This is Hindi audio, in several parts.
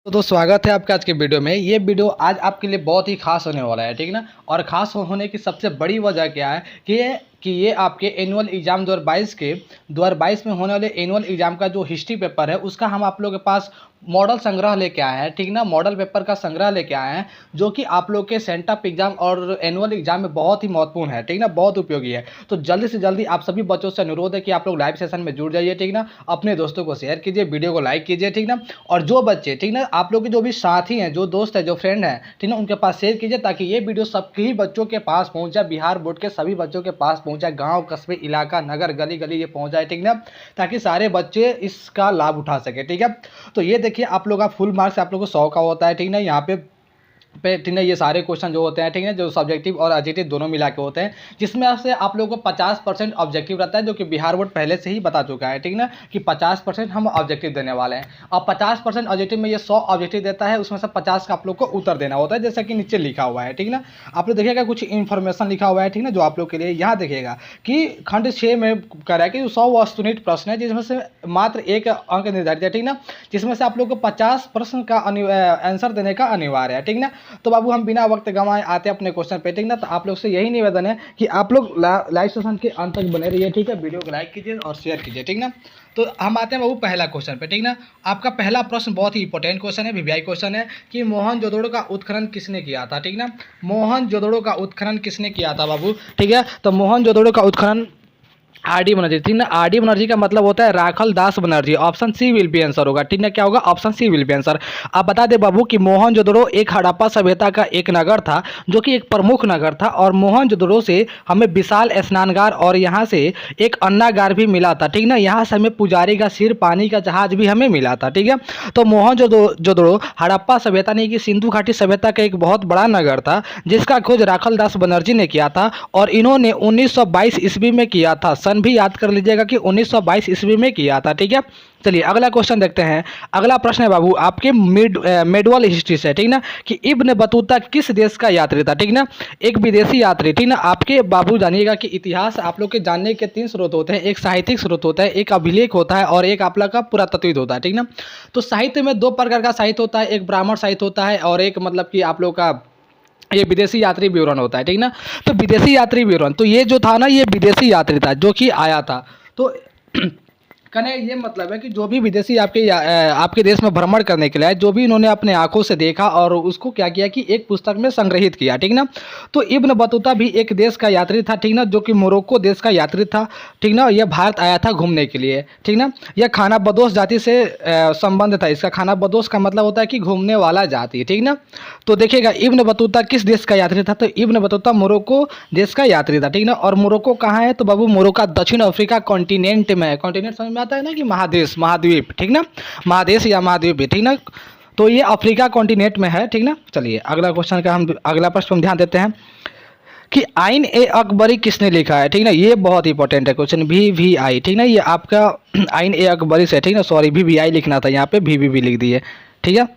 तो स्वागत है आपका आज के वीडियो में। ये वीडियो आज आपके लिए बहुत ही खास होने वाला है, ठीक ना। और ख़ास होने की सबसे बड़ी वजह क्या है कि ये आपके एनुअल एग्ज़ाम 2022 में होने वाले एनुअल एग्ज़ाम का जो हिस्ट्री पेपर है उसका हम आप लोगों के पास मॉडल संग्रह लेके आए हैं, ठीक ना। मॉडल पेपर का संग्रह लेके आए हैं जो कि आप लोग के सेंटअप एग्ज़ाम और एनुअल एग्ज़ाम में बहुत ही महत्वपूर्ण है, ठीक ना, बहुत उपयोगी है। तो जल्दी से जल्दी आप सभी बच्चों से अनुरोध है कि आप लोग लाइव सेशन में जुड़ जाइए, ठीक ना। अपने दोस्तों को शेयर कीजिए, वीडियो को लाइक कीजिए, ठीक ना। और जो बच्चे, ठीक ना, आप लोग के जो भी साथी हैं, जो दोस्त हैं, जो फ्रेंड हैं, ठीक ना, उनके पास शेयर कीजिए ताकि ये वीडियो सबके ही बच्चों के पास पहुँच जाए, बिहार बोर्ड के सभी बच्चों के पास पहुँच जाए, गाँव कस्बे इलाका नगर गली गली ये पहुँच जाए, ठीक ना, ताकि सारे बच्चे इसका लाभ उठा सके, ठीक है। तो ये देखिए आप लोग का फुल मार्क्स आप लोग को 100 का होता है, ठीक ना। यहाँ पे ठीक है, ये सारे क्वेश्चन जो होते हैं, ठीक है, जो सब्जेक्टिव और एडजेक्टिव दोनों मिला के होते हैं, जिसमें से आप लोगों को 50% ऑब्जेक्टिव रहता है, जो कि बिहार बोर्ड पहले से ही बता चुका है, ठीक ना, कि 50% हम ऑब्जेक्टिव देने वाले हैं। और 50% ऑब्जेक्टिव में ये 100 ऑब्जेक्टिव देता है, उसमें से 50 का आप लोग को उत्तर देना होता है, जैसा कि नीचे लिखा हुआ है, ठीक ना। आप लोग देखिएगा कुछ इन्फॉर्मेशन लिखा हुआ है, ठीक ना, जो आप लोग के लिए यहाँ देखिएगा कि खंड 6 में कह रहा है कि 100 वस्तुनिष्ठ प्रश्न है, जिसमें से मात्र 1 अंक निर्धारित है, ठीक ना, जिसमें से आप लोग को 50 प्रश्न का आंसर देने का अनिवार्य है, ठीक ना। तो बाबू हम बिना वक्त गंवाए आते हैं अपने क्वेश्चन पे, ठीक ना। तो आप लोग से यही निवेदन है कि आप लोग लाइव सेशन के अंत तक बने रहिए, ठीक है। वीडियो को लाइक कीजिए और शेयर कीजिए, ठीक ना। तो हम आते हैं बाबू पहला क्वेश्चन पे, ठीक ना। आपका पहला प्रश्न बहुत ही इंपॉर्टेंट क्वेश्चन है, वीवीआई क्वेश्चन है कि मोहनजोदड़ो का उत्खनन किसने किया था, ठीक ना। मोहनजोदड़ो का उत्खनन किसने किया था बाबू, ठीक है। तो मोहनजोदड़ो का उत्खनन आर.डी. बनर्जी, ठीक ना। आर.डी. बनर्जी का मतलब होता है Rakhal Das Banerjee. Option C will be answer होगा, ठीक ना। क्या होगा? Option C will be answer. आप बता दे बाबू कि मोहनजोदड़ो एक हड़प्पा सभ्यता का एक नगर था, जो कि एक प्रमुख नगर था। और मोहनजोदड़ो से हमें विशाल स्नानगार और यहाँ से एक अन्नागार भी मिला था, ठीक ना। यहाँ से हमें पुजारी का सिर, पानी का जहाज भी हमें मिला था, ठीक है। तो मोहनजोदड़ो हड़प्पा सभ्यता नहीं कि सिंधु घाटी सभ्यता का एक बहुत बड़ा नगर था, जिसका खोज राखल दास बनर्जी ने किया था। और इन्होंने 1922 ईस्वी में किया था। सन भी याद कर लीजिएगा कि 1922 ईस्वी में किया था, ठीक है। चलिए अगला क्वेश्चन देखते हैं। अगला प्रश्न है बाबू आपके मेडवल हिस्ट्री से, ठीक ना, कि इब्न बतूता किस देश का यात्री था, ठीक ना। एक विदेशी यात्री, ठीक ना। आपके बाबू जानिएगा कि इतिहास आप लोग के जानने के 3 स्रोत होते हैं। एक साहित्यिक स्रोत होता है, एक अभिलेख होता है और एक आप लोग का पुरातत्विद होता है, ठीक ना। तो साहित्य में 2 प्रकार का साहित्य होता है, एक ब्राह्मण साहित्य होता है और एक मतलब कि आप लोग का ये विदेशी यात्री विवरण होता है, ठीक ना। तो विदेशी यात्री विवरण, तो ये जो था ना, ये विदेशी यात्री था जो कि आया था। तो कहने ये मतलब है कि जो भी विदेशी आपके देश में भ्रमण करने के लिए आए, जो भी इन्होंने अपने आंखों से देखा और उसको क्या किया कि एक पुस्तक में संग्रहित किया, ठीक ना। तो इब्न बतूता भी एक देश का यात्री था, ठीक ना, जो कि मोरक्को देश का यात्री था, ठीक ना। यह भारत आया था घूमने के लिए, ठीक ना। यह खाना बदोश जाति से संबंध था इसका। खाना बदोश का मतलब होता है कि घूमने वाला जाति, ठीक ना। तो देखिएगा इब्न बतूता किस देश का यात्री था, तो इब्न बतूता मोरक्को देश का यात्री था, ठीक ना। और मोरक्को कहाँ है, तो बाबू मोरक्को दक्षिण अफ्रीका कॉन्टिनेंट में है। कॉन्टिनेंट समझ में आता है ना कि महादेश, महाद्वीप, ठीक ना, महादेश या महाद्वीप, ठीक ना। तो ये अफ्रीका कॉन्टिनेंट में है, ठीक ना। चलिए अगला क्वेश्चन का हम अगला प्रश्न हम ध्यान देते हैं कि आइन ए अकबरी किसने लिखा है, ठीक ना। ये बहुत इंपॉर्टेंट है क्वेश्चन, VVI, ठीक ना। ये आपका आइन ए अकबरी से, ठीक ना। सॉरी VVI लिखना था, यहाँ पे VVV लिख दिए, ठीक है।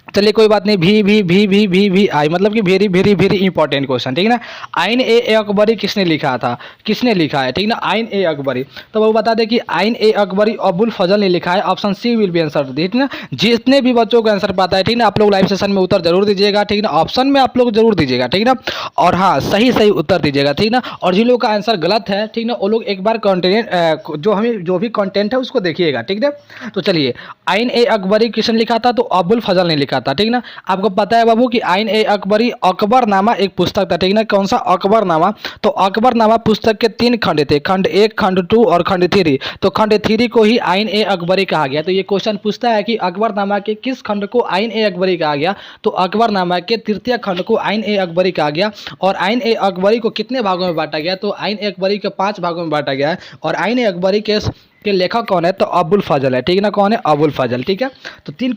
चलिए कोई बात नहीं। VVI मतलब कि very very very important question, ठीक है ना। आइन ए अकबरी किसने लिखा था, किसने लिखा है, ठीक ना। आइन ए अकबरी, तो वो बता दें कि आइन ए अकबरी अबुल फजल ने लिखा है। Option C will be answer, ठीक ना। जितने भी बच्चों को आंसर पता है, ठीक ना, आप लोग लाइव सेशन में उत्तर जरूर दीजिएगा, ठीक ना। ऑप्शन में आप लोग जरूर दीजिएगा, ठीक ना। और हाँ, सही सही उत्तर दीजिएगा, ठीक ना। और जिन लोगों का आंसर गलत है, ठीक ना, वो लोग एक बार कंटेंट जो भी कंटेंट है उसको देखिएगा, ठीक है। तो चलिए आइन ए अकबरी किसने लिखा था, तो अबुल फजल ने लिखा था, ठीक ना। आपको पता है बाबू कि आइन ए अकबरी अकबरनामा एक पुस्तक था, ठीक ना। कौन सा? अकबरनामा। तो अकबरनामा पुस्तक के 3 खंड थे, खंड 1, खंड 2 और खंड 3। तो खंड 3 को ही आइन ए अकबरी कहा गया। तो ये क्वेश्चन पूछता है कि अकबरनामा के किस खंड को आइन ए अकबरी कहा गया, तो अकबरनामा के 3य खंड को आइन ए अकबरी कहा गया। और आइन ए अकबरी को कितने भागों में बांटा गया, तो आइन ए अकबरी के 5 भागों में बांटा गया है। और आइन ए अकबरी के लेखक कौन है, तो अबुल फजल है, ठीक ना। कौन है? अबुल फजल, ठीक है। तो 3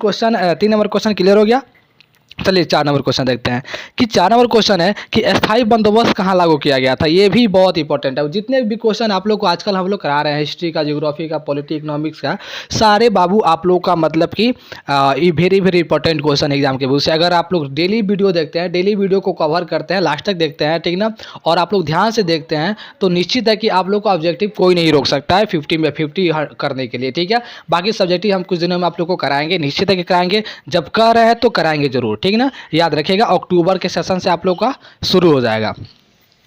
नंबर क्वेश्चन क्लियर हो गया। चलिए 4 नंबर क्वेश्चन देखते हैं कि 4 नंबर क्वेश्चन है कि अस्थाई बंदोबस्त कहाँ लागू किया गया था। ये भी बहुत इंपॉर्टेंट है। जितने भी क्वेश्चन आप लोग को आजकल हम लोग करा रहे हैं, हिस्ट्री का, ज्योग्राफी का, पॉलिटी, इकोनॉमिक्स का, सारे बाबू आप लोग का मतलब कि ये very very important question exam के व्यू से। अगर आप लोग डेली वीडियो देखते हैं, डेली वीडियो को कवर करते हैं, लास्ट तक देखते हैं, ठीक ना, और आप लोग ध्यान से देखते हैं, तो निश्चित है कि आप लोग का ऑब्जेक्टिव कोई नहीं रोक सकता है 50 में 50 करने के लिए, ठीक है। बाकी सब्जेक्टिव हम कुछ दिनों में आप लोग को कराएंगे, निश्चित है कि कराएंगे। जब कर रहे हैं तो कराएंगे जरूर, ठीक ना। याद रखिएगा अक्टूबर के सेशन से आप लोग का शुरू हो जाएगा।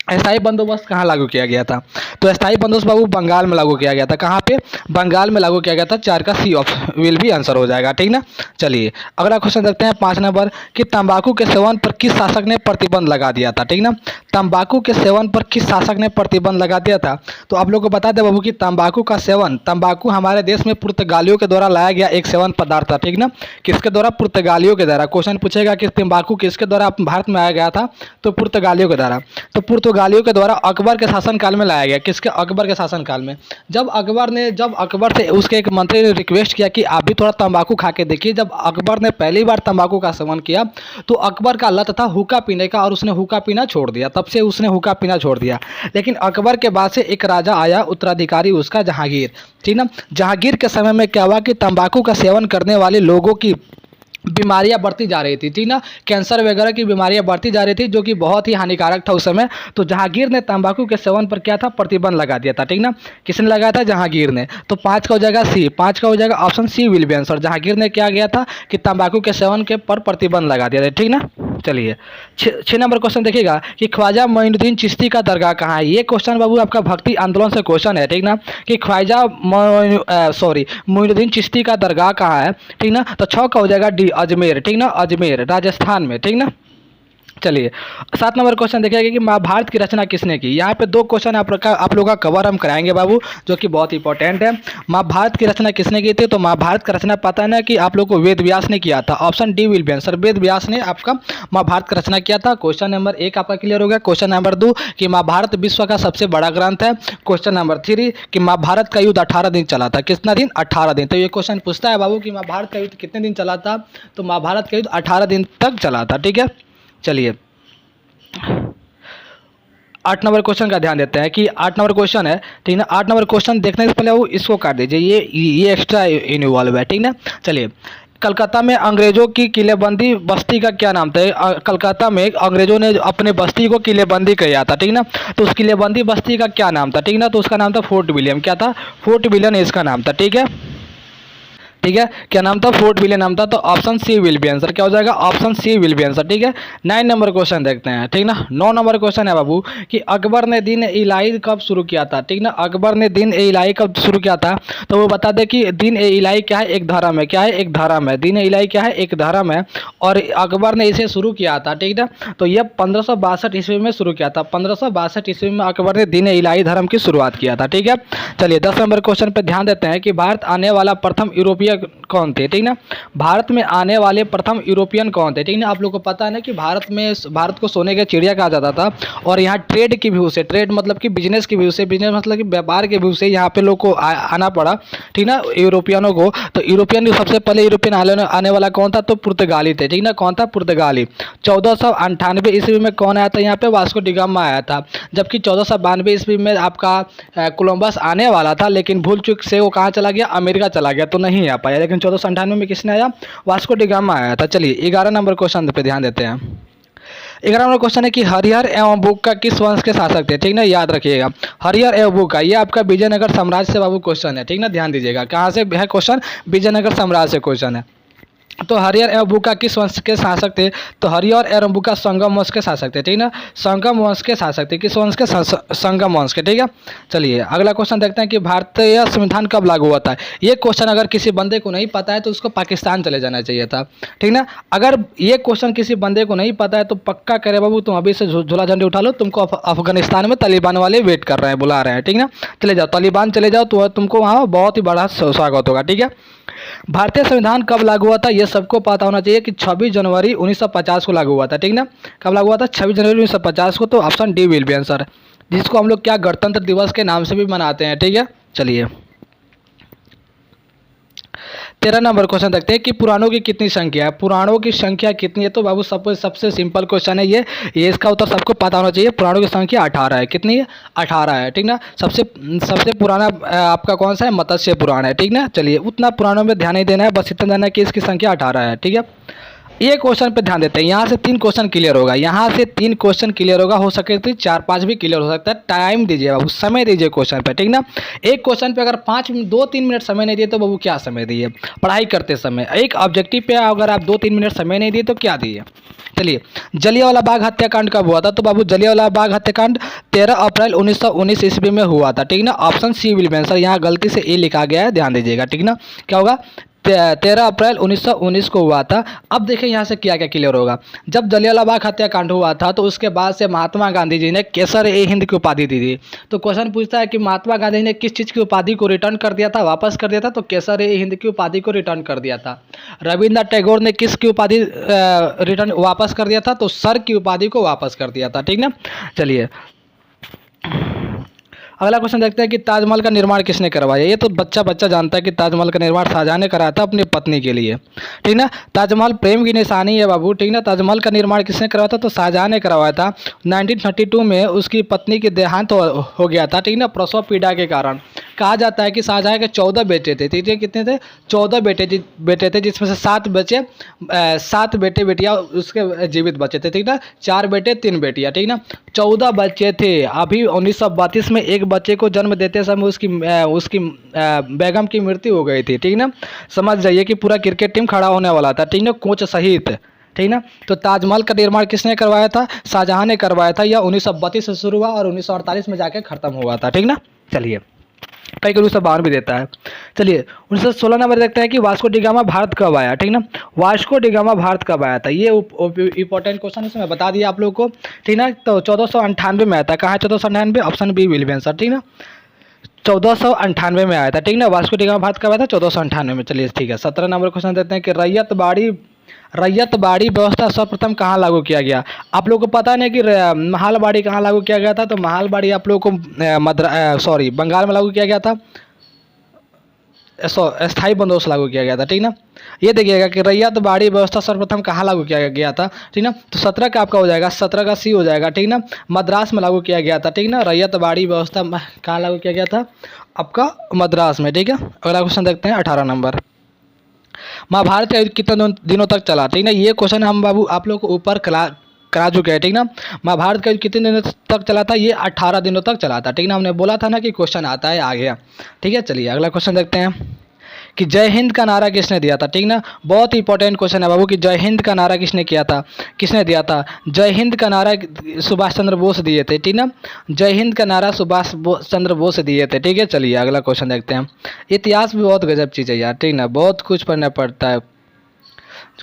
अस्थाई बंदोबस्त कहाँ लागू किया गया था? तो अस्थाई बंदोबस्त बाबू बंगाल में लागू किया गया था। कहाँ पे? बंगाल में लागू किया गया था। 4 का सी ऑप्शन विल भी आंसर हो जाएगा, ठीक ना। चलिए अगला क्वेश्चन देखते हैं 5 नंबर कि तंबाकू के सेवन पर किस शासक ने प्रतिबंध लगा दिया था, ठीक ना। तंबाकू के सेवन पर किस शासक ने प्रतिबंध लगा दिया था? तो आप लोग को बता दें बाबू कि तंबाकू का सेवन, तंबाकू हमारे देश में पुर्तगालियों के द्वारा लाया गया एक सेवन पदार्थ था, ठीक ना। किसके द्वारा? पुर्तगालियों के द्वारा। क्वेश्चन पूछेगा कि तंबाकू किसके द्वारा भारत में आया गया था? तो पुर्तगालियों के द्वारा। तो पुर्तगालियों के द्वारा अकबर के शासनकाल में लाया गया। किसके? अकबर के शासनकाल में। जब अकबर से उसके एक मंत्री ने रिक्वेस्ट किया कि आप भी थोड़ा तंबाकू खा के देखिए। जब अकबर ने पहली बार तंबाकू का सेवन किया तो अकबर का लत था हुक्का पीने का और उसने हुक्का पीना छोड़ दिया। तब से उसने हुक्का पीना छोड़ दिया। लेकिन अकबर के बाद से एक राजा आया, उत्तराधिकारी उसका जहांगीर, ठीक ना। जहांगीर के समय में क्या हुआ कि तंबाकू का सेवन करने वाले लोगों की बीमारियां बढ़ती जा रही थी, ठीक ना। कैंसर वगैरह की बीमारियां बढ़ती जा रही थी, जो कि बहुत ही हानिकारक था उस समय। तो जहांगीर ने तंबाकू के सेवन पर क्या था? प्रतिबंध लगा दिया था, ठीक ना। किसने लगाया था? जहांगीर ने। तो 5 का हो जाएगा सी, 5 का हो जाएगा option C will be answer. Jahangir ने क्या किया था कि तंबाकू के सेवन के पर प्रतिबंध लगा दिया था, ठीक ना। चलिए 6 नंबर क्वेश्चन देखिएगा कि ख्वाजा मोइनुद्दीन चिश्ती का दरगाह कहाँ है। ये क्वेश्चन बाबू आपका भक्ति आंदोलन से क्वेश्चन है, ठीक ना, कि ख्वाजा मोइनुद्दीन चिश्ती का दरगाह कहाँ है, ठीक ना। तो 6 का हो जाएगा डी अजमेर, ठीक ना, अजमेर राजस्थान में, ठीक ना। चलिए 7 नंबर क्वेश्चन देखिएगा कि महाभारत की रचना किसने की। यहाँ पे 2 क्वेश्चन आप लोग का कवर हम कराएंगे बाबू, जो कि बहुत इंपॉर्टेंट है। महाभारत की रचना किसने की थी? तो महाभारत का रचना पता है ना कि आप लोग को वेद व्यास ने किया था। Option D will be answer. Ved Vyas ने आपका महाभारत का रचना किया था। क्वेश्चन नंबर 1 आपका क्लियर हो गया। क्वेश्चन नंबर 2 कि महाभारत विश्व का सबसे बड़ा ग्रंथ है। क्वेश्चन नंबर 3 कि महाभारत का युद्ध 18 दिन चला था। कितना दिन? 18 दिन। तो ये क्वेश्चन पूछता है बाबू कि महाभारत का युद्ध कितने दिन चला था? तो महाभारत का युद्ध 18 दिन तक चला था, ठीक है। चलिए 8 नंबर क्वेश्चन का ध्यान देते हैं कि 8 नंबर क्वेश्चन है, ठीक ना। 8 नंबर क्वेश्चन देखने से पहले वो इसको काट दीजिए, ये एक्स्ट्रा इन्वॉल्व है, ठीक ना। चलिए कलकत्ता में अंग्रेजों की किलेबंदी बस्ती का क्या नाम था? कलकत्ता में अंग्रेजों ने अपने बस्ती को किलेबंदी किया था, ठीक ना। तो उस किलेबंदी बस्ती का क्या नाम था, ठीक ना। तो उसका नाम था फोर्ट विलियम। क्या था? फोर्ट विलियम इसका नाम था, ठीक है। ठीक है, क्या नाम था? फोर्ट विलियम नाम था। तो option C will be answer. क्या हो जाएगा? Option C will be answer, ठीक है। 9 नंबर क्वेश्चन देखते हैं, ठीक ना। 9 नंबर क्वेश्चन है बाबू कि अकबर ने दिन ए इलाही कब शुरू किया था, ठीक ना। अकबर ने दिन ए इलाही कब शुरू किया था? तो वो बता दे कि दिन ए इलाही क्या है? एक धर्म है। क्या है? एक धर्म है। दिन ए इलाही क्या है? एक धर्म है। और अकबर ने इसे शुरू किया था, ठीक ना। तो यह 1562 ईस्वी में शुरू किया था। 1562 ईस्वी में अकबर ने दिन ए इलाही धर्म की शुरुआत किया था, ठीक है। चलिए 10 नंबर क्वेश्चन पर ध्यान देते हैं कि भारत आने वाला प्रथम यूरोपीय कौन थे, ठीक ना। भारत में आने वाले प्रथम यूरोपियन कौन थे, ठीक ना। आप लोग को पता है ना कि भारत को सोने का चिड़िया कहा जाता था। और यहाँ ट्रेड की व्यू से, ट्रेड मतलब कि बिजनेस की व्यू से, बिजनेस मतलब कि व्यापार के व्यू से यहाँ पे लोग को आना पड़ा, ठीक ना, यूरोपियनों को। तो यूरोपियन सबसे पहले यूरोपियन आने वाला कौन था? तो पुर्तगाली थे, ठीक ना। कौन था? पुर्तगाली। 1498 ईस्वी में कौन आया था यहाँ पे? वास्को डी गामा आया था। जबकि 1492 ईस्वी में आपका कोलंबस आने वाला था, लेकिन भूल चूक से वो कहाँ चला गया? अमेरिका चला गया, तो नहीं आ पाया। लेकिन 1498 में किसने आया? वास्को डी गामा आया था। चलिए 11 नंबर क्वेश्चन पे ध्यान देते हैं। 11 नंबर क्वेश्चन है कि हरिहर एवं बुक्का किस वंश के शासक थे, ठीक ना। याद रखिएगा हरिहर एवं बुक्का, ये आपका विजयनगर साम्राज्य से बाबू क्वेश्चन है, ठीक ना। ध्यान दीजिएगा कहाँ से है क्वेश्चन? विजयनगर साम्राज्य से क्वेश्चन है। तो हरिहर एवं बुक्का किस वंश के शासक थे? तो हरिहर एवं बुक्का संगम वंश के शासक थे, ठीक ना। संगम वंश के शासक थे। किस वंश के? संगम वंश के, ठीक है। चलिए अगला क्वेश्चन देखते हैं कि भारतीय संविधान कब लागू हुआ था। ये क्वेश्चन अगर किसी बंदे को नहीं पता है तो उसको पाकिस्तान चले जाना चाहिए था, ठीक ना। अगर ये क्वेश्चन किसी बंदे को नहीं पता है तो पक्का करे बाबू, तुम अभी से झोला झंडी उठा लो, तुमको अफगानिस्तान में तालिबान वाले वेट कर रहे हैं, बुला रहे हैं, ठीक ना। चले जाओ तालिबान चले जाओ, तो तुमको वहाँ बहुत ही बड़ा स्वागत होगा, ठीक है। भारतीय संविधान कब लागू हुआ था? ये सबको पता होना चाहिए कि 26 जनवरी 1950 को लागू हुआ था, ठीक ना। कब लागू हुआ था? 26 जनवरी 1950 को। तो option D will be answer, जिसको हम लोग क्या गणतंत्र दिवस के नाम से भी मनाते हैं, ठीक है। चलिए 13 नंबर क्वेश्चन देखते हैं कि पुराणों की कितनी संख्या है। पुराणों की संख्या कितनी है, तो बाबू सबसे सिंपल क्वेश्चन है ये इसका उत्तर सबको पता होना चाहिए। पुराणों की संख्या 18 है। कितनी है? 18 है, ठीक ना। सबसे पुराना आपका कौन सा है? मत्स्य पुराण है, ठीक ना। चलिए, उतना पुराणों में ध्यान नहीं देना है, बस इतना जानना है कि इसकी संख्या 18 है, ठीक है। ये क्वेश्चन पे ध्यान देते हैं। यहाँ से 3 क्वेश्चन क्लियर होगा, यहाँ से 3 क्वेश्चन क्लियर होगा, हो सके तो 4-5 भी क्लियर हो सकता है। टाइम दीजिए बाबू, समय दीजिए क्वेश्चन पे, ठीक ना। एक क्वेश्चन पे अगर 2-3 मिनट समय नहीं दिए तो बाबू क्या समय दिए? पढ़ाई करते समय। एक ऑब्जेक्टिव पे अगर आप 2-3 मिनट समय नहीं दिए तो क्या दिए? चलिए, जलियांवाला बाग हत्याकांड कब हुआ था? तो बाबू जलियांवाला बाग हत्याकांड 13 अप्रैल 1919 ईस्वी में हुआ था, ठीक ना। Option C will be answer. यहाँ गलती से ए लिखा गया है, ध्यान दीजिएगा, ठीक ना। क्या होगा? 13 अप्रैल 1919 को हुआ था। अब देखिए यहाँ से क्या क्या क्लियर होगा। जब जलियांवाला बाग हत्याकांड हुआ था तो उसके बाद से महात्मा गांधी जी ने केसर ए हिंद की उपाधि दी थी। तो क्वेश्चन पूछता है कि महात्मा गांधी ने किस चीज़ की उपाधि को रिटर्न कर दिया था, वापस कर दिया था? तो केसर ए हिंद की उपाधि को रिटर्न कर दिया था। रविन्द्रनाथ टैगोर ने किसकी उपाधि रिटर्न वापस कर दिया था? तो सर की उपाधि को वापस कर दिया था, ठीक ना। चलिए, अगला क्वेश्चन देखते हैं कि ताजमहल का निर्माण किसने करवाया। ये तो बच्चा जानता है कि ताजमहल का निर्माण शाहजहां ने कराया था अपनी पत्नी के लिए, ठीक ना। ताजमहल प्रेम की निशानी है बाबू, ठीक ना। ताजमहल का निर्माण किसने करवाया था? तो शाहजहां ने करवाया था। 1932 में उसकी पत्नी की देहांत हो गया था, ठीक ना, प्रसव पीड़ा के कारण। कहा जाता है कि शाहजहां के 14 बेटे थे, ठीक है। कितने थे? 14 बेटे थे, जिसमें से 7 बेटे बेटियां उसके जीवित बचे थे, ठीक ना। 4 बेटे 3 बेटियां, ठीक ना। 14 बच्चे थे। अभी 1932 में एक बच्चे को जन्म देते समय उसकी बेगम की मृत्यु हो गई थी, ठीक ना। समझ जाइए कि पूरा क्रिकेट टीम खड़ा होने वाला था, ठीक ना, कोच सहित, ठीक ना। तो ताजमहल का निर्माण किसने करवाया था? शाहजहां ने करवाया था। यह 1932 से शुरू हुआ और 1948 में जाके खत्म हुआ था, ठीक ना। चलिए, कई कभी सब बाहर भी देता है। चलिए, 1916 नंबर देखते हैं कि वास्को डी गामा भारत कब आया, ठीक ना। वास्को डी गामा भारत कब आया था? ये इंपॉर्टेंट क्वेश्चन इसमें बता दिया आप लोगों को, ठीक ना। तो 1498 में आया था। कहाँ है 1498? Option B will be answer, ठीक ना। 1498 में आया था, ठीक ना। वास्को डी गामा भारत कब आया था? 1498 में। चलिए, ठीक है। 17 नंबर क्वेश्चन देते हैं कि रैयत बाड़ी व्यवस्था सर्वप्रथम कहाँ लागू किया गया। आप लोगों को पता नहीं कि महालबाड़ी कहाँ लागू किया गया था? तो महालबाड़ी आप लोगों को बंगाल में लागू किया गया था। स्थायी बंदोबस्त लागू किया गया था, ठीक ना। ये देखिएगा कि रैयत बाड़ी व्यवस्था सर्वप्रथम कहाँ लागू किया गया था, ठीक ना। तो 17 का आपका हो जाएगा, 17 का सी हो जाएगा, ठीक ना। मद्रास में लागू किया गया था, ठीक ना। रैयत बाड़ी व्यवस्था कहाँ लागू किया गया था? आपका मद्रास में, ठीक है। अगला क्वेश्चन देखते हैं 18 नंबर। महाभारत का युद्ध कितने दिनों तक चला, ठीक ना। ये क्वेश्चन हम बाबू आप लोग को ऊपर करा चुके हैं, ठीक ना। महाभारत का युद्ध कितने दिनों तक चला था? ये 18 दिनों तक चला था, ठीक ना। हमने बोला था ना कि क्वेश्चन आता है, आ गया, ठीक है। चलिए, अगला क्वेश्चन देखते हैं कि जय हिंद का नारा किसने दिया था, ठीक ना। बहुत इंपॉर्टेंट क्वेश्चन है बाबू कि जय हिंद का नारा किसने दिया था? जय हिंद का नारा सुभाष चंद्र बोस दिए थे, ठीक ना। जय हिंद का नारा सुभाष चंद्र बोस दिए थे, ठीक है। चलिए, अगला क्वेश्चन देखते हैं। इतिहास भी बहुत गजब चीज़ है यार, ठीक ना। बहुत कुछ पढ़ना पड़ता है।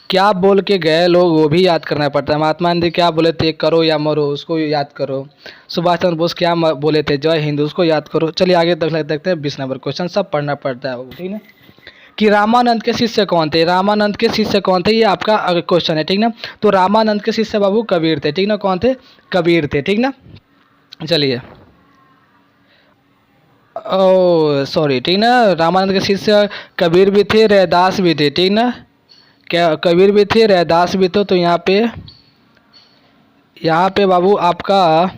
क्या बोल के गए लोग वो भी याद करना पड़ता है। महात्मा गांधी क्या बोले थे? करो या मरो, उसको याद करो। सुभाष चंद्र बोस क्या बोले थे? जय हिंद, उसको याद करो। चलिए, आगे देखते हैं 20 नंबर क्वेश्चन। सब पढ़ना पड़ता है, ठीक है। कि रामानंद के शिष्य कौन थे? रामानंद के शिष्य कौन थे? ये आपका क्वेश्चन है, ठीक ना। तो रामानंद के शिष्य बाबू कबीर थे, ठीक ना। कौन थे? कबीर थे, ठीक ना। चलिए, ओ सॉरी, ठीक ना। रामानंद के शिष्य कबीर भी थे, रैदास भी थे, ठीक ना। क्या कबीर भी थे, रैदास भी थे। तो यहाँ पे बाबू आपका,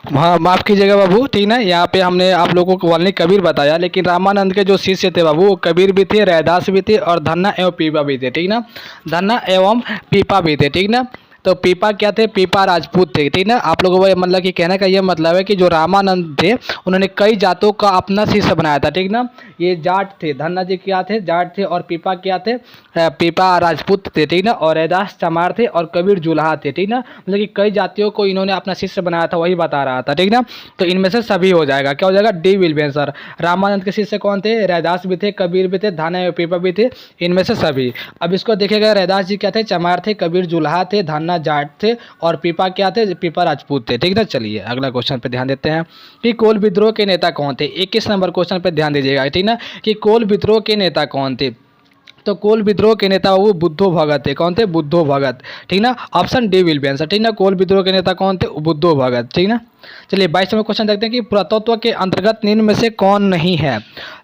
हाँ माफ़ कीजिएगा बाबू, ठीक ना। यहाँ पे हमने आप लोगों को वाल्मीकि कबीर बताया, लेकिन रामानंद के जो शिष्य थे बाबू वो कबीर भी थे, रैदास भी थे और धन्ना एवं पीपा भी थे, ठीक ना। धन्ना एवं पीपा भी थे, ठीक ना। तो पीपा क्या थे? पीपा राजपूत थे, ठीक ना। आप लोगों को मतलब कि कहने का ये मतलब है कि जो रामानंद थे उन्होंने कई जातों का अपना शिष्य बनाया था, ठीक ना। ये जाट थे, धन्ना जी क्या थे? जाट थे। और पीपा क्या थे? पीपा राजपूत थे, ठीक ना। और रैदास चमार थे और कबीर जुलाहा थे, ठीक ना। मतलब कि कई जातियों को इन्होंने अपना शिष्य बनाया था, वही बता रहा था, ठीक ना। तो इनमें से सभी हो जाएगा। क्या हो जाएगा? D will be answer. Ramanand के शिष्य कौन थे? रैदास भी थे, कबीर भी थे, धन्ना एवं पीपा भी थे, इनमें से सभी। अब इसको देखिएगा, रैदास जी क्या थे? चमार थे, कबीर जुलाहा थे, धन्ना जाट थे और पीपा क्या थे? पीपा राजपूत थे, ठीक ना। चलिए, अगला क्वेश्चन पे ध्यान देते हैं कि कोल विद्रोह के नेता कौन थे। 21 नंबर क्वेश्चन पे ध्यान दीजिएगा, ठीक ना, कि कोल विद्रोह के नेता कौन थे। तो कोल विद्रोह के नेता वो बुद्धो भगत थे। कौन थे? बुद्धो भगत, ठीक ना। Option D will be answer, ठीक ना। कोल विद्रोह के नेता कौन थे? बुद्धो भगत, ठीक ना। चलिए 22 नंबर क्वेश्चन देखते हैं कि पुरातत्व के अंतर्गत निम्न में से कौन नहीं है।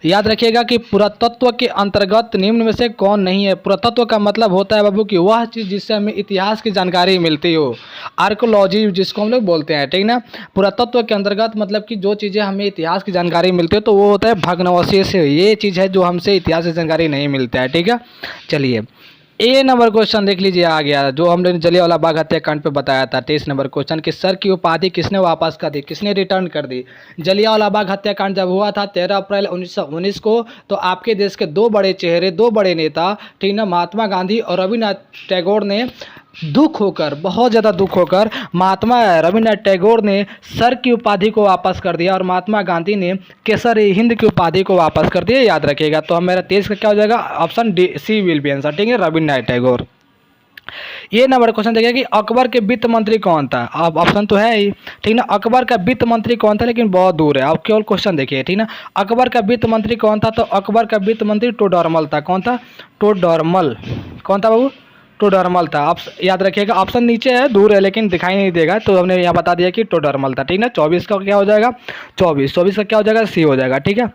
याद रखिएगा कि पुरातत्व के अंतर्गत निम्न में से कौन नहीं है। पुरातत्व का मतलब होता है बाबू कि वह चीज़ जिससे हमें इतिहास की जानकारी मिलती हो, आर्कोलॉजी जिसको हम लोग बोलते हैं, ठीक ना। पुरातत्व के अंतर्गत मतलब कि जो चीज़ें हमें इतिहास की जानकारी मिलती है तो वो होता है भग्नावशेष। ये चीज़ है जो हमसे इतिहास की जानकारी नहीं मिलता है, ठीक है। चलिए ए नंबर क्वेश्चन देख लीजिए, आ गया जो हमने जलियांवाला बाग हत्याकांड पे बताया था। 23 नंबर क्वेश्चन कि सर की उपाधि किसने वापस कर दी, किसने रिटर्न कर दी। जलियांवाला बाग हत्याकांड जब हुआ था 13 अप्रैल 1919 को, तो आपके देश के दो बड़े चेहरे, दो बड़े नेता, ठीक ना, महात्मा गांधी और रविन्द्रनाथ टैगोर ने दुख होकर, बहुत ज़्यादा दुख होकर, महात्मा रविन्द्रनाथ टैगोर ने सर की उपाधि को वापस कर दिया और महात्मा गांधी ने केसर हिंद की उपाधि को वापस कर दिया। याद रखिएगा। तो मेरा 23 का क्या हो जाएगा, option D C will be answer, ठीक है, रविन्द्रनाथ टैगोर। ये नंबर क्वेश्चन देखिए कि अकबर के वित्त मंत्री कौन था। अब ऑप्शन तो है ही, ठीक ना, अकबर का वित्त मंत्री कौन था, लेकिन बहुत दूर है। आप केवल क्वेश्चन देखिए, ठीक ना। अकबर का वित्त मंत्री कौन था, तो अकबर का वित्त मंत्री टोडरमल था। कौन था, टोडरमल। कौन था बाबू, टोडरमल था। आप याद रखिएगा, ऑप्शन नीचे है, दूर है लेकिन दिखाई नहीं देगा, तो हमने यहाँ बता दिया कि टोडरमल था, ठीक ना। 24 का क्या हो जाएगा, 24 का क्या हो जाएगा, सी हो जाएगा, ठीक है।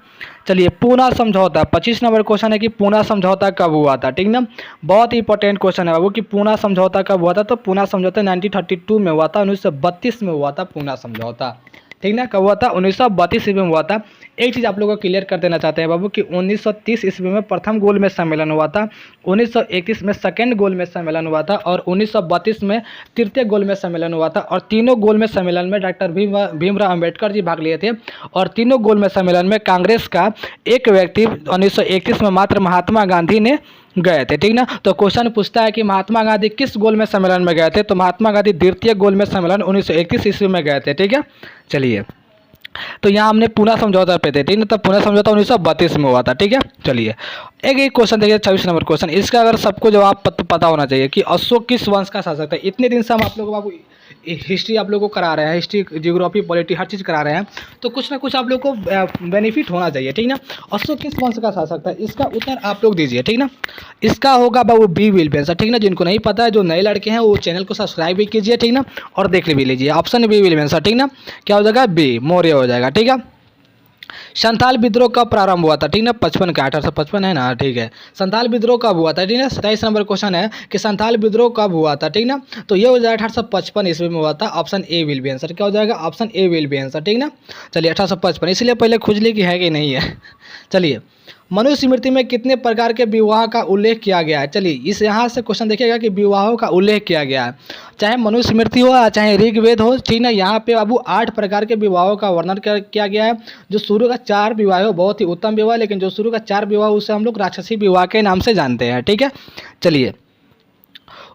चलिए पूना समझौता, 25 नंबर क्वेश्चन है कि पूना समझौता कब हुआ था, ठीक ना। बहुत ही इंपॉर्टेंट क्वेश्चन है बाबू कि पूना समझौता कब हुआ था। तो पूना समझौता 1932 में हुआ था, 1932 में हुआ था पूना समझौता, ठीक ना। कब हुआ था, 1932 ईस्वी में हुआ था। एक चीज़ आप लोगों को क्लियर कर देना चाहते हैं बाबू कि 1930 ईस्वी में प्रथम गोलमेज सम्मेलन हुआ था, 1931 में सेकेंड गोलमेज सम्मेलन हुआ था और 1932 में तृतीय गोलमेज सम्मेलन हुआ था। और तीनों गोलमेज सम्मेलन में डॉक्टर भीमराव अम्बेडकर जी भाग लिए थे और तीनों गोलमेज सम्मेलन में कांग्रेस का एक व्यक्ति 1931 में मात्र महात्मा गांधी ने गए थे, ठीक ना। तो क्वेश्चन पूछता है कि महात्मा गांधी किस गोलमेज सम्मेलन में गए थे, तो महात्मा गांधी द्वितीय गोलमेज सम्मेलन 1931 ईस्वी में गए थे, ठीक है। चलिए तो यहाँ हमने पूना समझौता पे थे, ठीक ना। तब पूना समझौता 1932 में हुआ था, ठीक है। चलिए एक क्वेश्चन देखिए, 26 नंबर क्वेश्चन, इसका अगर सबको जवाब पता होना चाहिए कि अशोक किस वंश का शासक था। इतने दिन से हम आप लोगों को बाबू हिस्ट्री आप लोगों को करा रहे हैं, हिस्ट्री, जियोग्राफी, पॉलिटी, हर चीज़ करा रहे हैं, तो कुछ ना कुछ आप लोग को बेनिफिट होना चाहिए, ठीक ना। अशोक किस वंश का शासक था, इसका उत्तर आप लोग दीजिए, ठीक ना। इसका होगा बाबू बी विल बी आंसर, ठीक ना। जिनको नहीं पता है, जो नए लड़के हैं, वो चैनल को सब्सक्राइब भी कीजिए, ठीक ना, और देख भी लीजिए। Option B will be answer, ठीक ना। क्या हो जाएगा, बी, मौर्य हो जाएगा, ठीक है। संथाल विद्रोह कब प्रारंभ हुआ था, ठीक ना, 55 का, 1855 है ना, ठीक है। संथाल विद्रोह कब हुआ था, ठीक ना। 27 नंबर क्वेश्चन है कि संथाल विद्रोह कब हुआ था, ठीक ना। तो ये हो जाएगा 1855 ईस्वी में हुआ था। Option A will be answer, क्या हो जाएगा, option A will be answer, ठीक ना। चलिए 1855, इसलिए पहले खुजली की है कि नहीं है। चलिए मनुस्मृति में कितने प्रकार के विवाह का उल्लेख किया गया है। चलिए इस यहाँ से क्वेश्चन देखिएगा कि विवाहों का उल्लेख किया गया है, चाहे मनुस्मृति हो चाहे ऋग्वेद हो, ठीक ना। यहाँ पे बाबू 8 प्रकार के विवाहों का वर्णन किया गया है। जो शुरू का 4 विवाह हो बहुत ही उत्तम विवाह, लेकिन जो शुरू का 4 विवाह उसे हम लोग राक्षसी विवाह के नाम से जानते हैं, ठीक है। चलिए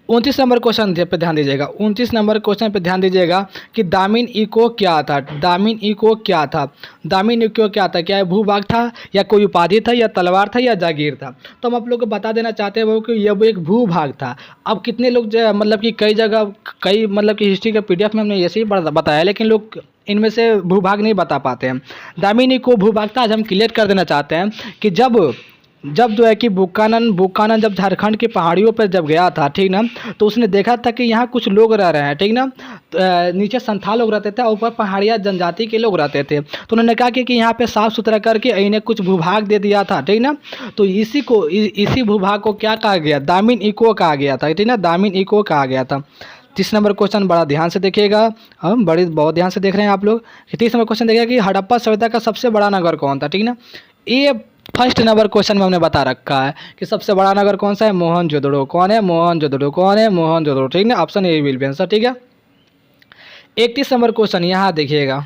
29 नंबर क्वेश्चन पे ध्यान दीजिएगा, 29 नंबर क्वेश्चन पे ध्यान दीजिएगा कि दामिन इको क्या था। दामिन इको क्या था, दामिन इको क्या था, क्या भूभाग था या कोई उपाधि था या तलवार था या जागीर था। तो हम आप लोग को बता देना चाहते हैं वो कि ये वो एक भूभाग था। अब कितने लोग मतलब कि कई जगह कई मतलब कि हिस्ट्री के PDF में हमने ऐसे ही बताया, लेकिन लोग इनमें से भूभाग नहीं बता पाते हैं। दामिन इको भूभाग था। आज हम क्लियर कर देना चाहते हैं कि जब जो है कि बुकानन जब झारखंड की पहाड़ियों पर जब गया था, ठीक ना, तो उसने देखा था कि यहाँ कुछ लोग रह रहे हैं, ठीक ना। नीचे संथाल लोग रहते थे और ऊपर पहाड़िया जनजाति के लोग रहते थे। तो उन्होंने कहा कि यहाँ पे साफ़ सुथरा करके इन्हें कुछ भूभाग दे दिया था, ठीक ना। तो इसी भूभाग को क्या कहा गया, दामिन इको कहा गया था, ठीक ना, दामिन इको कहा गया था। 30 नंबर क्वेश्चन बड़ा ध्यान से देखिएगा, हम बहुत ध्यान से देख रहे हैं आप लोग। 30 नंबर क्वेश्चन देखिएगा कि हड़प्पा सभ्यता का सबसे बड़ा नगर कौन था, ठीक ना। ये फर्स्ट नंबर क्वेश्चन में हमने बता रखा है कि सबसे बड़ा नगर कौन सा है, मोहनजोदड़ो। कौन है, मोहनजोदड़ो। कौन है, मोहनजोदड़ो, ठीक ना। Option A will be answer, ठीक है। 31 नंबर क्वेश्चन यहाँ देखिएगा,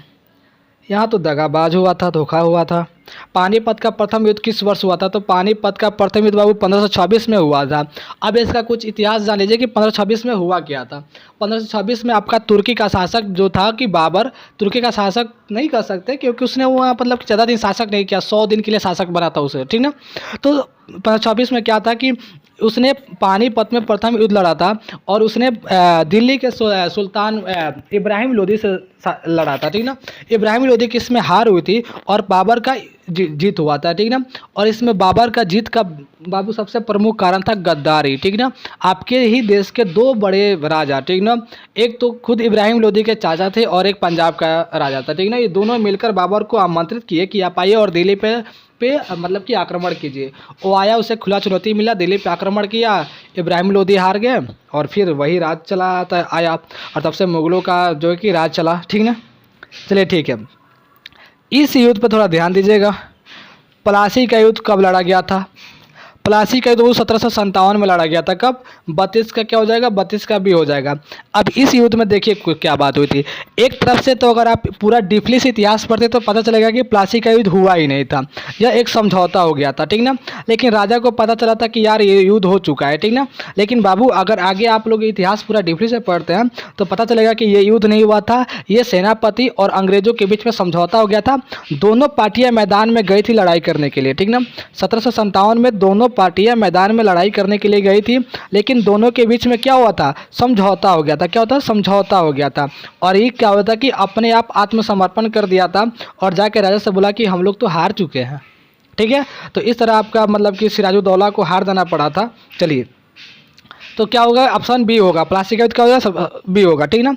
यहाँ तो दगाबाज हुआ था, धोखा हुआ था। पानीपत का प्रथम युद्ध किस वर्ष हुआ था, तो पानीपत का प्रथम युद्ध बाबू 1526 में हुआ था। अब इसका कुछ इतिहास जान लीजिए कि 1526 में हुआ क्या था। 1526 में आपका तुर्की का शासक जो था कि बाबर, तुर्की का शासक नहीं कर सकते क्योंकि उसने वहाँ मतलब ज़्यादा दिन शासक नहीं किया, 100 दिन के लिए शासक बना था उसे, ठीक ना। तो 1526 में क्या था कि उसने पानीपत में प्रथम युद्ध लड़ा था और उसने दिल्ली के सुल्तान इब्राहिम लोदी से लड़ा था, ठीक ना। इब्राहिम लोदी की इसमें हार हुई थी और बाबर का जीत हुआ था, ठीक ना। और इसमें बाबर का जीत का बाबू सबसे प्रमुख कारण था गद्दारी, ठीक ना। आपके ही देश के दो बड़े राजा, ठीक ना, एक तो खुद इब्राहिम लोदी के चाचा थे और एक पंजाब का राजा था, ठीक ना। ये दोनों मिलकर बाबर को आमंत्रित किए कि आप आइए और दिल्ली पे मतलब कि आक्रमण कीजिए। वो आया, उसे खुला चुनौती मिला, दिल्ली पे आक्रमण किया, इब्राहिम लोदी हार गए और फिर वही राज चला आता आया और तब से मुगलों का जो है कि राज चला, ठीक ना। चलिए ठीक है, इस युद्ध पर थोड़ा ध्यान दीजिएगा। प्लासी का युद्ध कब लड़ा गया था? प्लासी का युद्ध वो 1757 में लड़ा गया था। कब? 32 का क्या हो जाएगा, 32 का भी हो जाएगा। अब इस युद्ध में देखिए क्या बात हुई थी। एक तरफ से तो अगर आप पूरा डीपली से इतिहास पढ़ते तो पता चलेगा कि प्लासी का युद्ध हुआ ही नहीं था, यह एक समझौता हो गया था, ठीक ना। लेकिन राजा को पता चला था कि यार ये युद्ध हो चुका है, ठीक ना। लेकिन बाबू अगर आगे आप लोग इतिहास पूरा डीपली से पढ़ते हैं तो पता चलेगा कि ये युद्ध नहीं हुआ था, ये सेनापति और अंग्रेजों के बीच में समझौता हो गया था। दोनों पार्टियां मैदान में गई थी लड़ाई करने के लिए, ठीक ना। 1757 में दोनों पार्टियां मैदान में लड़ाई करने के लिए गई थी, लेकिन दोनों के बीच में क्या हुआ था, समझौता हो गया था। क्या होता, समझौता हो गया था। और ये क्या होता कि अपने आप आत्मसमर्पण कर दिया था और जाके राजा से बोला कि हम लोग तो हार चुके हैं, ठीक है। तो इस तरह आपका मतलब कि सिराजुद्दौला को हार देना पड़ा था। चलिए, तो क्या होगा, ऑप्शन बी होगा, प्लासी का युद्ध क्या होगा, बी होगा, ठीक ना।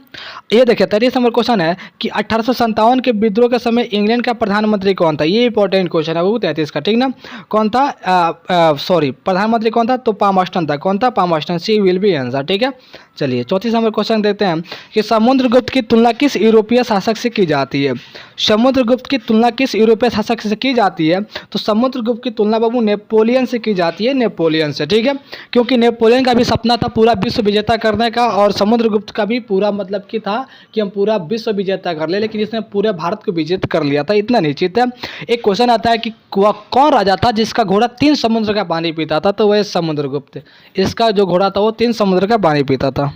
ये देखिए 33 नंबर क्वेश्चन है कि 1857 के विद्रोह के समय इंग्लैंड का प्रधानमंत्री कौन था। ये इंपॉर्टेंट क्वेश्चन है वो 33 का, ठीक ना। कौन था, सॉरी, प्रधानमंत्री कौन था, तो पामस्टन था। कौन था, Palmerston. C will be answer, ठीक है। चलिए 34 नंबर क्वेश्चन देखते हैं कि समुद्रगुप्त की तुलना किस यूरोपीय शासक से की जाती है। समुद्रगुप्त की तुलना किस यूरोपीय शासक से की जाती है, तो समुद्रगुप्त की तुलना बाबू नेपोलियन से की जाती है, नेपोलियन से, ठीक है। क्योंकि नेपोलियन का भी सपना था पूरा विश्व विजेता करने का, और समुद्रगुप्त का भी पूरा मतलब कि था कि हम पूरा विश्व विजेता कर ले, लेकिन इसने पूरे भारत को विजेत कर लिया था, इतना निश्चित है। एक क्वेश्चन आता है कि वह कौन राजा था जिसका घोड़ा 3 समुद्र का पानी पीता था, तो वह समुद्रगुप्त। इसका जो घोड़ा था वो 3 समुद्र का पानी पीता था।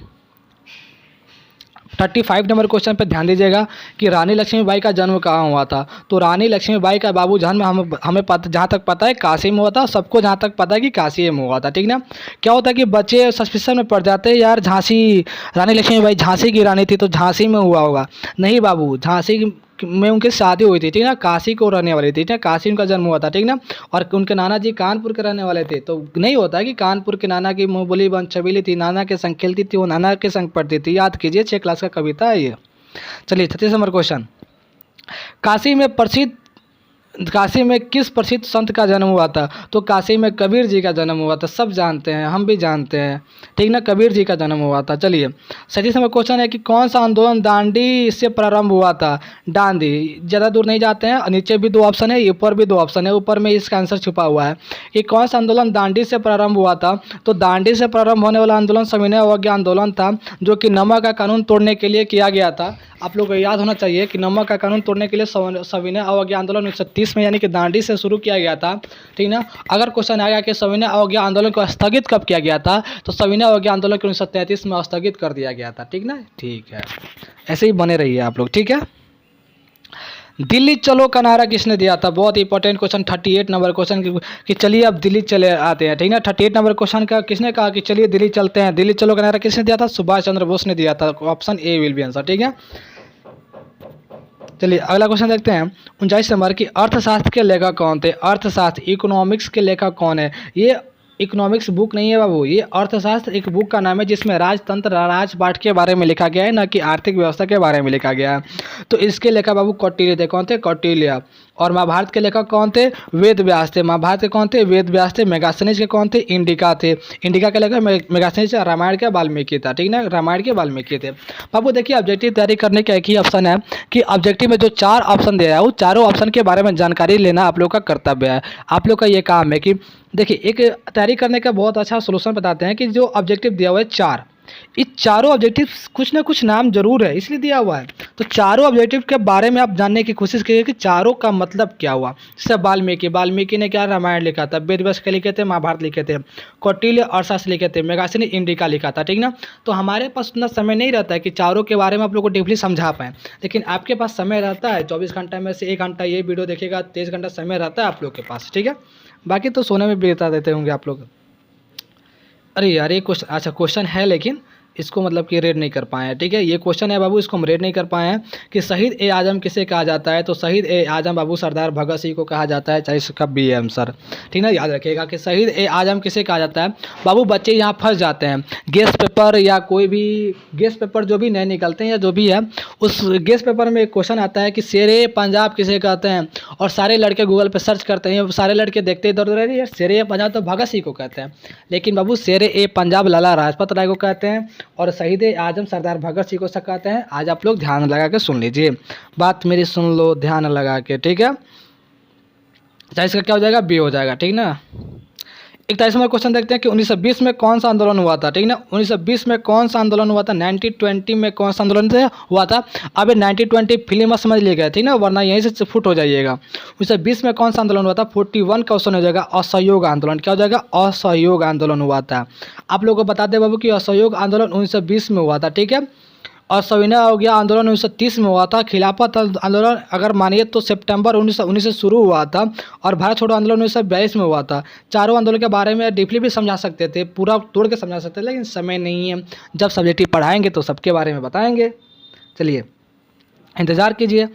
35 नंबर क्वेश्चन पे ध्यान दीजिएगा कि रानी लक्ष्मीबाई का जन्म कहाँ हुआ था। तो रानी लक्ष्मीबाई का बाबू जन्म हमें जहाँ तक पता है काशी में हुआ था। सबको जहाँ तक पता है कि काशी में हुआ था, ठीक ना। क्या होता है कि बच्चे सस्पिशन में पड़ जाते हैं, यार झांसी, रानी लक्ष्मीबाई झांसी की रानी थी तो झांसी में हुआ होगा। नहीं बाबू, झांसी में उनकी शादी हुई थी, ठीक ना। काशी को रहने वाली थी, ठीक है, काशी उनका जन्म हुआ था, ठीक ना। और उनके नाना जी कानपुर के रहने वाले थे, तो नहीं होता कि कानपुर के नाना की मुँह बोली बन छबीली थी, नाना के संग खेलती थी, वो नाना के संग पढ़ती थी। याद कीजिए, 6 क्लास का कविता है ये। चलिए 36 नंबर क्वेश्चन, काशी में किस प्रसिद्ध संत का जन्म हुआ था। तो काशी में कबीर जी का जन्म हुआ था, सब जानते हैं, हम भी जानते हैं, ठीक ना, कबीर जी का जन्म हुआ था। चलिए 37 नंबर क्वेश्चन है कि कौन सा आंदोलन दांडी से प्रारंभ हुआ था। दांडी, ज़्यादा दूर नहीं जाते हैं, नीचे भी 2 ऑप्शन है, ऊपर भी 2 ऑप्शन है, ऊपर में इसका आंसर छुपा हुआ है कि कौन सा आंदोलन दांडी से प्रारंभ हुआ था। तो दांडी से प्रारंभ होने वाला आंदोलन सविनय अवज्ञा आंदोलन था, जो कि नमक का कानून तोड़ने के लिए किया गया था। आप लोगों को याद होना चाहिए कि नमक का कानून तोड़ने के लिए सविनय अवज्ञा आंदोलन 1930 में यानी कि दांडी से शुरू किया गया था, ठीक ना। अगर क्वेश्चन आएगा कि सविनय अवज्ञा आंदोलन को स्थगित कब किया गया था, तो सविनय अवज्ञा आंदोलन को 1933 में स्थगित कर दिया गया था, ठीक ना। ठीक है, ऐसे ही बने रहिए आप लोग, ठीक है। दिल्ली चलो का नारा किसने दिया था। बहुत इंपॉर्टेंट क्वेश्चन 38 नंबर क्वेश्चन कि चलिए अब दिल्ली चले आते हैं, ठीक ना। 38 नंबर क्वेश्चन का किसने कहा कि चलिए दिल्ली चलते हैं। दिल्ली चलो का नारा किसने दिया था, सुभाष चंद्र बोस ने दिया था। Option A will be answer, ठीक है। चलिए अगला क्वेश्चन देखते हैं 39 नंबर की अर्थशास्त्र के लेखक कौन थे। अर्थशास्त्र, इकोनॉमिक्स के लेखक कौन है। ये इकोनॉमिक्स बुक नहीं है बाबू, ये अर्थशास्त्र एक बुक का नाम है जिसमें राजतंत्र राजपाट के बारे में लिखा गया है, ना कि आर्थिक व्यवस्था के बारे में लिखा गया है। तो इसके लेखक बाबू कौटिल्य थे। कौन थे, कौटिल्य। और महाभारत के लेखक कौन थे, वेद व्यास थे। महाभारत के कौन थे, वेद व्यास थे। मेगास्थनीज के कौन थे, इंडिका थे। इंडिका के लेखक मेगास्थनीज। रामायण के वाल्मीकि था, ठीक ना, रामायण के वाल्मीकि थे। बाबू देखिए ऑब्जेक्टिव तैयारी करने का एक ही ऑप्शन है कि ऑब्जेक्टिव में जो 4 ऑप्शन दिया है वो चारों ऑप्शन के बारे में जानकारी लेना आप लोग का कर्तव्य है। आप लोग का ये काम है कि देखिए एक तैयारी करने का बहुत अच्छा सोल्यूशन बताते हैं कि जो ऑब्जेक्टिव दिया हुआ है 4, इस चारों ऑब्जेक्टिव कुछ ना कुछ नाम जरूर है इसलिए दिया हुआ है। तो चारों ऑब्जेक्टिव के बारे में आप जानने की कोशिश कीजिए कि चारों का मतलब क्या हुआ। जैसे वाल्मीकि ने क्या रामायण लिखा था, वेद व्यास के लिखे थे, महाभारत लिखे थे, कौटिल्य अर्थशास्त्र लिखे थे, मेगास्थनी इंडिका लिखा था, ठीक ना। तो हमारे पास उतना समय नहीं रहता है कि चारों के बारे में आप लोग को डीपली समझा पाएँ, लेकिन आपके पास समय रहता है 24 घंटा में से 1 घंटा ये वीडियो देखेगा, 23 घंटा समय रहता है आप लोग के पास, ठीक है। बाकी तो सोने में भी बता देते होंगे आप लोग। अरे यार ये क्वेश्चन, अच्छा क्वेश्चन है लेकिन इसको मतलब कि रेड नहीं कर पाए हैं। ठीक है, ये क्वेश्चन है बाबू, इसको हम रेड नहीं कर पाए हैं कि शहीद ए आजम किसे कहा जाता है। तो शहीद ए आजम बाबू सरदार भगत सिंह को कहा जाता है, चाहे इसका बी है आंसर। ठीक ना, याद रखिएगा कि शहीद ए आजम किसे कहा जाता है। बाबू बच्चे यहाँ फंस जाते हैं, गेस्ट पेपर या कोई भी गेस्ट पेपर जो भी नए निकलते हैं या जो भी है, उस गेस्ट पेपर में एक क्वेश्चन आता है कि शेर ए पंजाब किसे कहते हैं, और सारे लड़के गूगल पे सर्च करते हैं, सारे लड़के देखते इधर उधर, यार शेर ए पंजाब तो भगत सिंह को कहते हैं, लेकिन बाबू शेर ए पंजाब लाला लाजपत राय को कहते हैं, और शहीद ए आजम सरदार भगत सिंह को कहते हैं। आज आप लोग ध्यान लगा के सुन लीजिए, बात मेरी सुन लो ध्यान लगा के। ठीक है, चाहे इसका क्या हो जाएगा, बी हो जाएगा। ठीक ना, 41वां क्वेश्चन देखते हैं कि 1920 में कौन सा आंदोलन हुआ था। ठीक ना, 1920 में कौन सा आंदोलन हुआ था, 1920 में कौन सा आंदोलन हुआ था। अब 1920 फिल्म समझ लीजिएगा, ठीक ना, वरना यहीं से फुट हो जाइएगा। 1920 में कौन सा आंदोलन हुआ था, 41 क्वेश्चन हो जाएगा, असहयोग आंदोलन। क्या हो जाएगा, असहयोग आंदोलन हुआ था। आप लोगों को बता दें बाबू कि असहयोग आंदोलन 1920 में हुआ था। ठीक है, और सविनय अवज्ञा आंदोलन 1930 में हुआ था। खिलाफत आंदोलन अगर मानिए तो सितंबर 1919 से शुरू हुआ था, और भारत छोड़ो आंदोलन 1942 में हुआ था। चारों आंदोलन के बारे में डीपली भी समझा सकते थे, पूरा तोड़ के समझा सकते थे, लेकिन समय नहीं है। जब सब्जेक्टिव पढ़ाएंगे तो सबके बारे में बताएंगे। चलिए इंतज़ार कीजिए।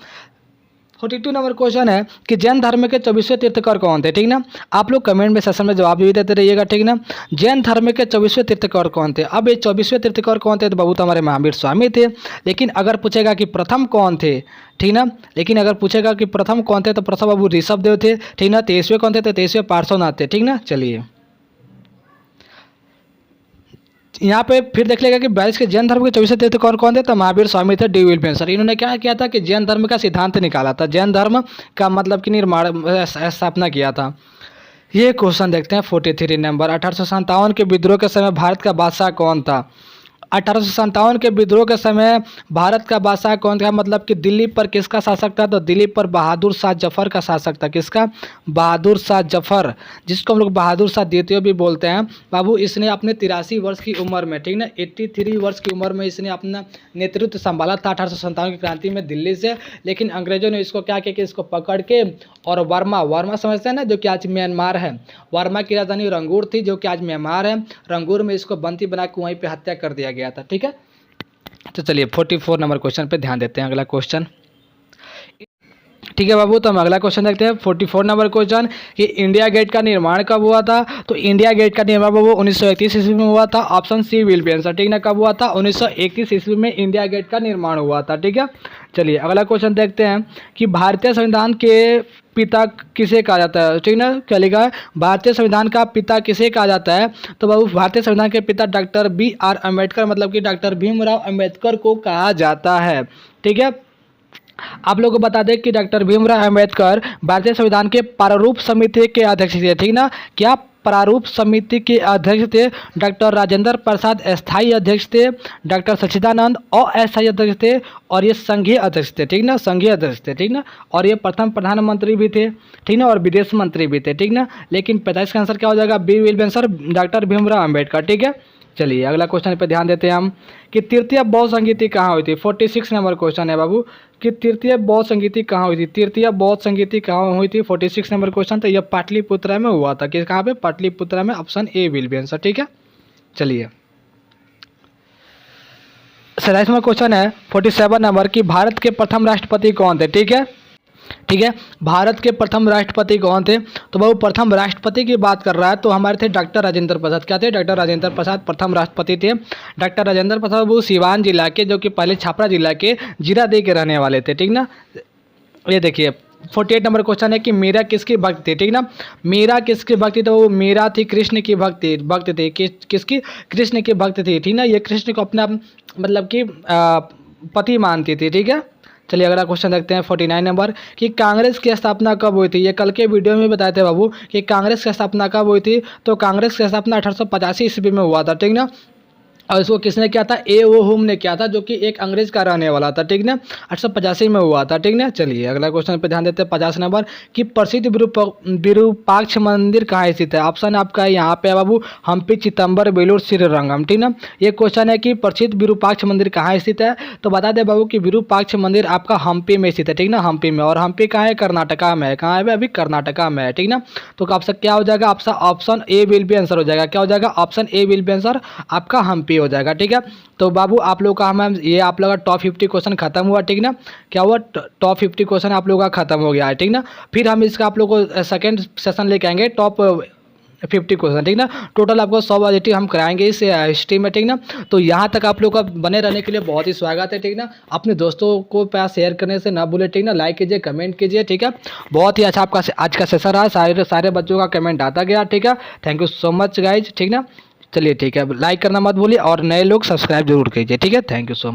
42 नंबर क्वेश्चन है कि जैन धर्म के 24वें तीर्थकर कौन थे। ठीक ना, आप लोग कमेंट में सेशन में जवाब भी देते रहिएगा। ठीक ना, जैन धर्म के 24वें तीर्थकर कौन थे। अब ये 24वें तीर्थकर कौन थे, तो बाबू तो हमारे महावीर स्वामी थे। लेकिन अगर पूछेगा कि प्रथम कौन थे, ठीक ना, लेकिन अगर पूछेगा कि प्रथम कौन थे, तो प्रथम बाबू ऋषभ देव थे। ठीक ना, 23वें कौन थे, तो 23वें पार्श्वनाथ थे। ठीक ना, चलिए यहाँ पे फिर देख लेगा कि 22 के जैन धर्म के 24वें तीर्थकर कौन थे, तो महावीर स्वामी थे, डी विल्बेंसर। इन्होंने क्या किया था कि जैन धर्म का सिद्धांत निकाला था, जैन धर्म का मतलब कि निर्माण स्थापना किया था। ये क्वेश्चन देखते हैं 43 नंबर। 1857 के विद्रोह के समय भारत का बादशाह कौन था। 1857 के विद्रोह के समय भारत का बादशाह कौन था, मतलब कि दिल्ली पर किसका शासक था, तो दिल्ली पर बहादुर शाह जफर का शासक था। किसका, बहादुर शाह जफर, जिसको हम लोग बहादुर शाह द्वितीय भी बोलते हैं। बाबू इसने अपने 83 वर्ष की उम्र में, ठीक ना, 83 वर्ष की उम्र में इसने अपना नेतृत्व संभाला था 1857 की क्रांति में दिल्ली से। लेकिन अंग्रेजों ने इसको क्या किया कि इसको पकड़ के, और वर्मा समझते हैं ना, जो कि आज म्यांमार है, वर्मा की राजधानी रंगूर थी, जो कि आज म्यांमार है, रंगूर में इसको बंदी बना के वहीं पे हत्या कर दिया गया था। ठीक है, तो चलिए 44 नंबर क्वेश्चन पे ध्यान देते हैं। अगला क्वेश्चन, ठीक है बाबू, तो हम अगला क्वेश्चन देखते हैं 44 नंबर क्वेश्चन कि इंडिया गेट का निर्माण कब हुआ था। तो इंडिया गेट का निर्माण बाबू 1931 ईस्वी में हुआ था। Option C will be answer. ठीक ना, कब हुआ था, 1931 ईस्वी में इंडिया गेट का निर्माण हुआ था। ठीक है, चलिए अगला क्वेश्चन देखते हैं कि भारतीय संविधान के पिता किसे कहा जाता है। ठीक ना, क्या लिखा है, भारतीय संविधान का पिता किसे कहा जाता है। तो बाबू भारतीय संविधान के पिता डॉक्टर BR अम्बेडकर, मतलब कि डॉक्टर भीमराव अम्बेडकर को कहा जाता है। ठीक है, आप लोगों को बता दें कि डॉक्टर भीमराव अम्बेडकर भारतीय संविधान के प्रारूप समिति के अध्यक्ष थे। ठीक ना, क्या प्रारूप समिति के अध्यक्ष थे। डॉक्टर राजेंद्र प्रसाद स्थायी अध्यक्ष थे, डॉक्टर सच्चिदानंद अस्थायी अध्यक्ष थे, और ये संघीय अध्यक्ष थे। ठीक ना, संघीय अध्यक्ष थे। ठीक ना, और ये प्रथम प्रधानमंत्री भी थे। ठीक ना, और विदेश मंत्री भी थे। ठीक ना, लेकिन 45 का आंसर क्या हो जाएगा, B will be answer, doctor Bhimrao Ambedkar. ठीक है, चलिए अगला क्वेश्चन पे ध्यान देते हैं हम कि तृतीय बौद्ध संगीति कहाँ हुई थी। 46 नंबर क्वेश्चन है बाबू कि तृतीय बौद्ध संगीति कहाँ हुई थी। तृतीय बौद्ध संगीति कहाँ हुई थी, 46 नंबर क्वेश्चन। तो यह पाटलिपुत्रा में हुआ था। किस, कहाँ पे, पाटलिपुत्रा में। Option A will be answer. ठीक है, चलिए 27वां क्वेश्चन है 47 नंबर कि भारत के प्रथम राष्ट्रपति कौन थे। ठीक है, ठीक है, भारत के प्रथम राष्ट्रपति कौन थे। तो बाबू प्रथम राष्ट्रपति की बात कर रहा है तो हमारे थे डॉक्टर राजेंद्र प्रसाद। क्या थे, डॉक्टर राजेंद्र प्रसाद प्रथम राष्ट्रपति थे। डॉक्टर राजेंद्र प्रसाद बाबू सिवान जिला के, जो कि पहले छपरा जिला के जीरादेई के रहने वाले थे। ठीक ना, ये देखिए 48 नंबर क्वेश्चन है कि मीरा किसकी भक्त थी। ठीक ना, मीरा किसकी भक्ति, तो वो मीरा थी कृष्ण की भक्त थी। किसकी, कृष्ण की भक्त थी। ठीक ना, ये कृष्ण को अपना मतलब कि पति मानती थी। ठीक है, चलिए अगला क्वेश्चन देखते हैं 49 नंबर कि कांग्रेस की स्थापना कब हुई थी। ये कल के वीडियो में बताए थे बाबू कि कांग्रेस की स्थापना कब हुई थी। तो कांग्रेस की स्थापना 1885 ईस्वी में हुआ था। ठीक ना, और इसको किसने किया था, ए ओ हुम ने किया था, जो कि एक अंग्रेज का रहने वाला था। ठीक ना, 1885 में हुआ था। ठीक ना, चलिए अगला क्वेश्चन पे ध्यान देते हैं 50 नंबर कि प्रसिद्ध विरूपाक्ष मंदिर कहाँ स्थित है। ऑप्शन आपका यहाँ पे है बाबू, हम्पी, चिदम्बर, बेलूर, श्रीरंगम। ठीक ना, ये क्वेश्चन है कि प्रसिद्ध विरूपाक्ष मंदिर कहाँ स्थित है। तो बता दें बाबू कि विरूपाक्ष मंदिर आपका हम्पी में स्थित है। ठीक ना, हम्पी में, और हम्पी कहाँ है, कर्नाटका में है। कहाँ है अभी, कर्नाटका में है। ठीक ना, तो आपसे क्या हो जाएगा, आपका option A will be answer हो जाएगा। क्या हो जाएगा, option A will be answer आपका हम्पी फ्री हो जाएगा, ठीक है। तो बाबू आप लोग का हम ये आप लोग का टॉप 50 क्वेश्चन खत्म हुआ, ठीक ना। क्या हुआ, टॉप 50 क्वेश्चन आप लोग का खत्म हो गया है, ठीक ना। फिर हम इसका आप लोग को सेकंड सेशन लेके आएंगे टॉप 50 क्वेश्चन, ठीक ना। टोटल आपको 100 पॉजिटिव हम कराएंगे इस हिस्ट्री में, ठीक ना। तो यहाँ तक आप लोग का बने रहने के लिए बहुत ही स्वागत है, ठीक ना। अपने दोस्तों को पास शेयर करने से ना भूले, ठीक ना। लाइक कीजिए, कमेंट कीजिए, ठीक है। बहुत ही अच्छा आपका आज का सेशन रहा, सारे बच्चों का कमेंट आता गया, ठीक है। Thank you so much guys, ठीक ना। चलिए ठीक है, लाइक करना मत भूलिए और नए लोग सब्सक्राइब जरूर कीजिए, ठीक है। Thank you so much.